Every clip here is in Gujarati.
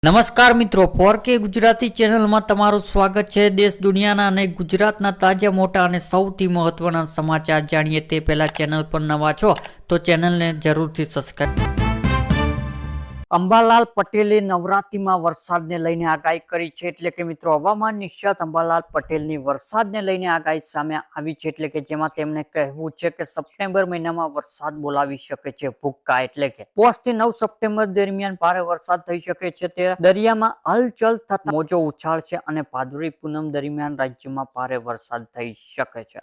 નમસ્કાર મિત્રો, 4K ગુજરાતી ચેનલમાં તમારું સ્વાગત છે। દેશ દુનિયાના અને ગુજરાતના તાજા મોટા અને સૌથી મહત્વના સમાચાર જાણીએ તે પહેલા ચેનલ પર નવા છો તો ચેનલને જરૂરથી સબસ્ક્રાઇબ। અંબાલાલ પટેલે નવરાત્રીમાં વરસાદને લઈને આગાહી કરી છે। એટલે કે મિત્રો, હવામાન નિષ્ણાત અંબાલાલ પટેલની વરસાદને લઈને આગાહી સામે આવી છે। એટલે કે જેમાં તેમણે કહેવું છે કે સપ્ટેમ્બર મહિનામાં વરસાદ બોલાવી શકે છે ભૂક્કા। એટલે કે 5 થી 9 સપ્ટેમ્બર દરમિયાન ભારે વરસાદ થઈ શકે છે। તે દરિયામાં હલચલ થતા મોજો ઉછાળશે અને ભાદરવી પૂનમ દરમિયાન રાજ્યમાં ભારે વરસાદ થઈ શકે છે।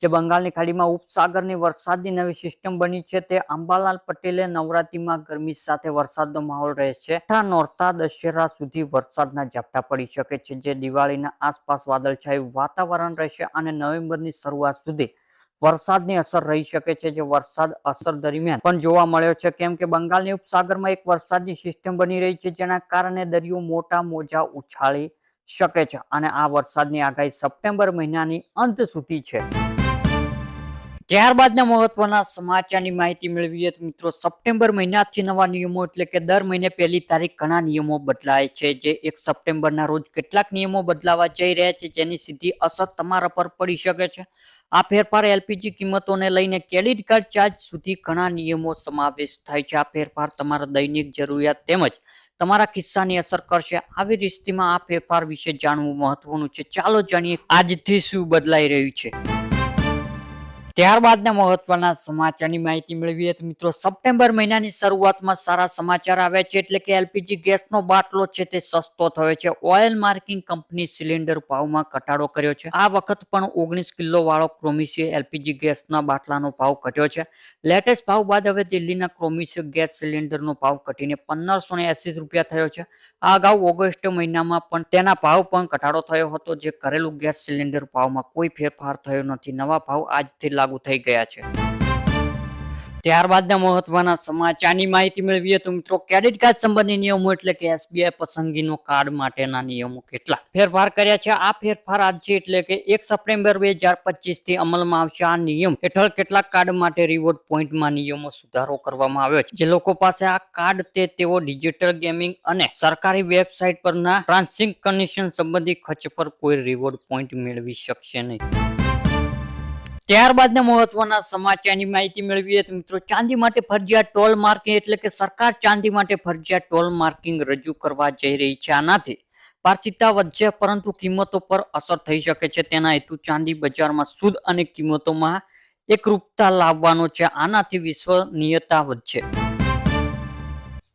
જે બંગાળની ખાડીમાં ઉપસાગરની વરસાદની નવી સિસ્ટમ બની છે। તે અંબાલાલ પટેલે નવરાત્રીમાં ગરમી સાથે વરસાદનો માહોલ રહેશે। નોરતા દશેરા સુધી વરસાદના ઝાપટા પડી શકે છે, જે દિવાળીના આસપાસ વાદળછાયું વાતાવરણ રહેશે અને નવેમ્બરની શરૂઆત સુધી વરસાદની અસર રહી શકે છે। જે વરસાદ અસર દરમિયાન પણ જોવા મળ્યો છે, કેમ કે બંગાળની ઉપસાગરમાં એક વરસાદની સિસ્ટમ બની રહી છે, જેના કારણે દરિયો મોટા મોજા ઉછાળી શકે છે અને આ વરસાદની આગાહી સપ્ટેમ્બર મહિનાની અંત સુધી છે। ત્યારબાદના મહત્વના સમાચારની માહિતી મેળવીએ તો મિત્રો, સપ્ટેમ્બર મહિનાથી નવા નિયમો એટલે કે દર મહિને 1લી તારીખ ઘણા નિયમો બદલાય છે। જે 1 સપ્ટેમ્બરના રોજ કેટલાક નિયમો બદલાવા જઈ રહ્યા છે, જેની સીધી અસર તમારા પર પડી શકે છે। આ ફેરફાર એલપીજી કિંમતોને લઈને ક્રેડિટ કાર્ડ ચાર્જ સુધી ઘણા નિયમો સમાવેશ થાય છે। આ ફેરફાર તમારા દૈનિક જરૂરિયાત તેમજ તમારા કિસ્સાની અસર કરશે। આવી સ્થિતિમાં આ ફેરફાર વિશે જાણવું મહત્વનું છે। ચાલો જાણીએ આજથી શું બદલાઈ રહ્યું છે। ત્યારબાદના મહત્વના સમાચારની માહિતી મેળવીએ તો મિત્રો, સપ્ટેમ્બર મહિનાની શરૂઆતમાં સારા સમાચાર આવ્યા છે। એટલે કે એલપીજી ગેસનો બાટલો છે તે સસ્તો થયો છે। ઓઇલ માર્કિંગ કંપની સિલિન્ડર ભાવમાં ઘટાડો કર્યો છે। આ વખત પણ 19 કિલો વાળો ક્રોમિસી એલપીજી ગેસના બાટલાનો ભાવ ઘટ્યો છે। લેટેસ્ટ ભાવ બાદ હવે દિલ્હીના ક્રોમિસી ગેસ સિલિન્ડરનો ભાવ ઘટીને 1580 રૂપિયા થયો છે। આ અગાઉ ઓગસ્ટ મહિનામાં પણ તેના ભાવ પણ ઘટાડો થયો હતો। જે ઘરેલું ગેસ સિલિન્ડર ભાવમાં કોઈ ફેરફાર થયો નથી। નવા ભાવ આજથી લાગુ થઈ ગયા છે। ત્યારબાદના મહત્વના સમાચારની માહિતી મેળવીએ તો મિત્રો, ક્રેડિટ કાર્ડ સંબંધી નિયમો એટલે કે એસબીઆઈ પસંદગીનો કાર્ડ માટેના નિયમો કેટલા ફેરફાર કર્યા છે। આ ફેરફાર આજથી એટલે કે 1 સપ્ટેમ્બર 2025 થી અમલમાં આવશે। આ નિયમ હેઠળ કેટલાક કાર્ડ માટે રિવોર્ડ પોઈન્ટમાં નિયમો સુધારો કરવામાં આવ્યો છે। જે લોકો પાસે આ કાર્ડ તેઓ ડિજિટલ ગેમિંગ અને સરકારી વેબસાઇટ પરના ટ્રાન્ઝેક્શન સંબંધી ખર્ચ પર કોઈ રિવોર્ડ પોઈન્ટ મેળવી શકશે નહીં। ત્યારબાદના મહત્વના સમાચારની માહિતી મેળવીએ તો મિત્રો, ચાંદી માટે ફરજિયાત ટોલ માર્કિંગ એટલે કે સરકાર ચાંદી માટે ફરજિયાત ટોલ માર્કિંગ રજૂ કરવા જઈ રહી છે। આનાથી પારદર્શિતા વધશે, પરંતુ કિંમતો પર અસર થઈ શકે છે। તેના હેતુ ચાંદી બજારમાં શુદ્ધ અને કિંમતોમાં એકરૂપતા લાવવાનો છે। આનાથી વિશ્વસનીયતા વધશે।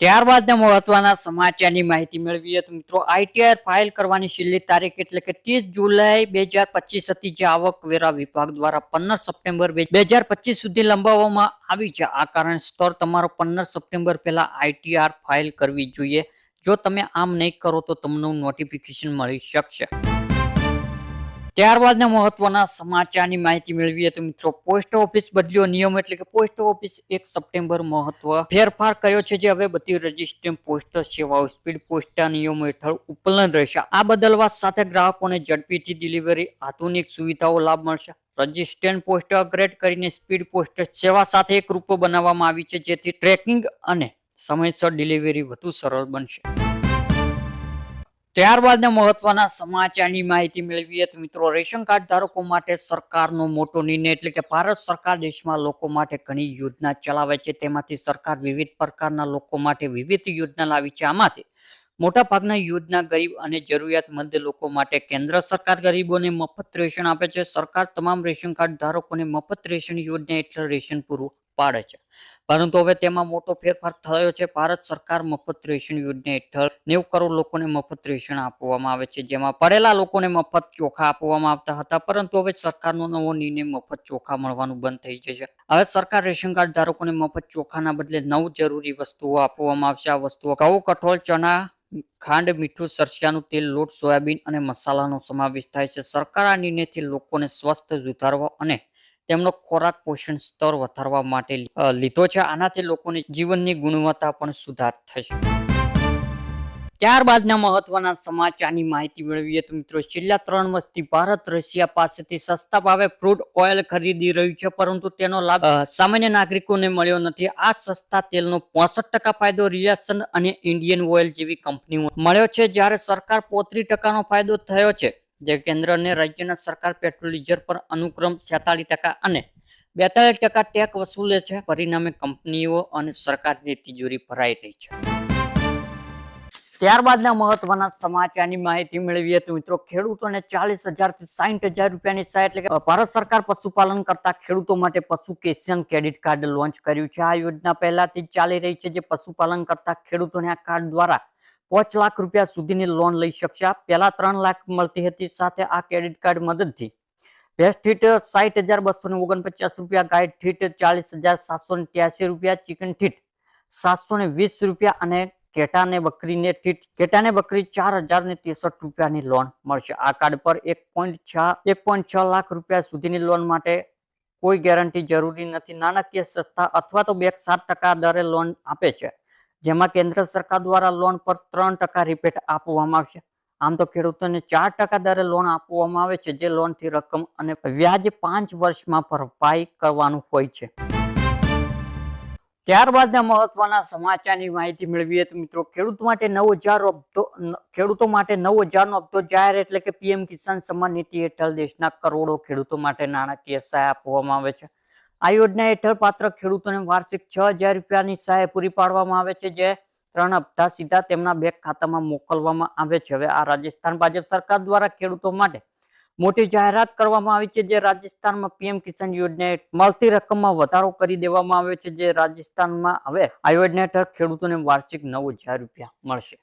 ત્યારબાદના મહત્વના સમાચારની માહિતી મેળવીએ તો મિત્રો, આઈટીઆર ફાઇલ કરવાની છેલ્લી તારીખ એટલે કે 30 જુલાઈ 2025 હતી, જે આવકવેરા વિભાગ દ્વારા 15 સપ્ટેમ્બર 2025 સુધી લંબાવવામાં આવી છે। આ કારણ સ્તર તમારો 15 સપ્ટેમ્બર પહેલા આઈટીઆર ફાઇલ કરવી જોઈએ। જો તમે આમ નહીં કરો તો તમને નોટિફિકેશન મળી શકશે। ત્યારબાદના મહત્વના સમાચારની માહિતી મેળવીએ તો મિત્રો, પોસ્ટ ઓફિસ બદલ્યો નિયમ એટલે કે પોસ્ટ ઓફિસ 1 સપ્ટેમ્બર મહત્વ ફેરફાર કર્યો છે। જે હવે બધી રજિસ્ટર્ડ પોસ્ટ સેવાઓ સ્પીડ પોસ્ટના નિયમો હેઠળ ઉપલબ્ધ રહેશે। આ બદલવા સાથે ગ્રાહકોને ઝડપીથી ડિલિવરી આધુનિક સુવિધાઓ લાભ મળશે। રજિસ્ટર્ડ પોસ્ટ અપગ્રેડ કરીને સ્પીડ પોસ્ટ સેવા સાથે એકરૂપ બનાવવામાં આવી છે, જેથી ટ્રેકિંગ અને સમયસર ડિલિવરી વધુ સરળ બનશે। ત્યારબાદના મહત્વના સમાચારની માહિતી મેળવીએ તો મિત્રો, રેશન કાર્ડ ધારકો માટે સરકારનો મોટો નિર્ણય એટલે કે ભારત સરકાર દેશમાં લોકો માટે ઘણી યોજના ચલાવે છે। તેમાંથી સરકાર વિવિધ પ્રકારના લોકો માટે વિવિધ યોજના લાવી છે। આમાંથી મોટા ભાગના યોજના ગરીબ અને જરૂરિયાતમંદ લોકો માટે। કેન્દ્ર સરકાર ગરીબોને મફત રેશન આપે છે। સરકાર તમામ રેશન કાર્ડ ધારકોને મફત રેશન યોજના હેઠળ રેશન પૂરું પાડે છે, પરંતુ હવે તેમાં મોટો ફેરફાર થયો છે। ભારત સરકાર મફત રેશન યોજના હેઠળ 90 કરોડ લોકોને મફત રેશન આપવામાં આવે છે, જેમાં પડેલા લોકોને મફત ચોખા આપવામાં આવતા હતા, પરંતુ હવે સરકારનો નવો નિર્ણય મફત ચોખા મળવાનું બંધ થઈ જશે। હવે સરકાર રેશન કાર્ડ ધારકોને મફત ચોખાના બદલે 9 જરૂરી વસ્તુઓ આપવામાં આવશે। આ વસ્તુઓ ઘઉં, કઠોળ, ચણા, ખાંડ, મીઠું, સરસિયાનું તેલ, લોટ, સોયાબીન અને મસાલાનો સમાવેશ થાય છે। સરકાર આ નિર્ણયથી લોકોને સ્વસ્થ સુધારવા અને તેમનો ખોરાક પોષણ સ્તર વધારવા માટે લીધો છે। આનાથી લોકોની જીવનની ગુણવત્તા પણ સુધાર થશે। ત્યારબાદના મહત્વના સમાચારની માહિતી મેળવીએ તો મિત્રો છેલ્લા 3 વર્ષથી ભારત રશિયા પાસેથી સસ્તા ભાવે ક્રૂડ ઓઇલ ખરીદી રહ્યું છે, પરંતુ તેનો લાભ સામાન્ય નાગરિકોને મળ્યો નથી. આ સસ્તા તેલનો 65% ફાયદો રિલાયન્સ અને ઇન્ડિયન ઓઇલ જેવી કંપનીઓ મળ્યો છે, જ્યારે સરકાર 35% ફાયદો થયો છે. જે કેન્દ્ર અને રાજ્યના સરકાર પેટ્રોલ ડીઝલ પર અનુક્રમે 46% અને 42% ટેક્સ વસૂલે છે. પરિણામે કંપનીઓ અને સરકારની તિજોરી ભરાઈ રહી છે. ત્યારબાદના મહત્વના સમાચારની માહિતી મેળવીએ તો મિત્રો ખેડૂતોને 40,000 થી 60,000 રૂપિયાની સહાય એટલે કે ભારત સરકાર પશુપાલન કરતા ખેડૂતો માટે પશુ કિસાન ક્રેડિટ કાર્ડ લોન્ચ કર્યું છે. આ યોજના પહેલાથી જ ચાલી રહી છે, જે પશુપાલન કરતા ખેડૂતોને આ કાર્ડ દ્વારા 5 લાખ રૂપિયા સુધીની લોન લઈ શકશે. પહેલા 3 લાખ મળતી હતી. સાથે આ ક્રેડિટ કાર્ડ મદદથી ભેંસ ઠીટ 60,249 રૂપિયા, ગાય ઠીટ 40,783 રૂપિયા, ચિકન ઠીટ 720 રૂપિયા અને કેટાને બકરી 4,063 રૂપિયાની લોન મળશે. આ કાર્ડ પર 1.6 લાખ રૂપિયા સુધીની લોન માટે કોઈ ગેરંટી જરૂરી નથી. નાણાકીય સંસ્થા અથવા તો બેંક 7% દરે લોન આપે છે, જેમાં કેન્દ્ર સરકાર દ્વારા લોન પર 3% રિબેટ આપવામાં આવશે. આમ તો ખેડૂતોને 4% દરે લોન આપવામાં આવે છે, જે લોનથી રકમ અને વ્યાજ 5 વર્ષમાં ભરપાઈ કરવાનું હોય છે. ત્યારબાદના મહત્વના સમાચારની માહિતી મેળવીએ તો મિત્રો ખેડૂતો માટે 9,000 નો હપ્તો જાહેર એટલે કે પીએમ કિસાન સન્માન નિધિ હેઠળ દેશના કરોડો ખેડૂતો માટે નાણાકીય સહાય આપવામાં આવે છે. આ યોજના હેઠળ પાત્ર ખેડૂતોને વાર્ષિક 6,000 રૂપિયાની સહાય પૂરી પાડવામાં આવે છે, જે 3 હપ્તા સીધા તેમના બેંક ખાતામાં મોકલવામાં આવે છે. હવે આ રાજસ્થાન ભાજપ સરકાર દ્વારા ખેડૂતો માટે મોટી જાહેરાત કરવામાં આવી છે, જે રાજસ્થાનમાં પીએમ કિસાન યોજના મળતી રકમમાં વધારો કરી દેવામાં આવ્યો છે, જે રાજસ્થાનમાં હવે આ યોજના હેઠળ ખેડૂતોને વાર્ષિક 9,000 રૂપિયા મળશે.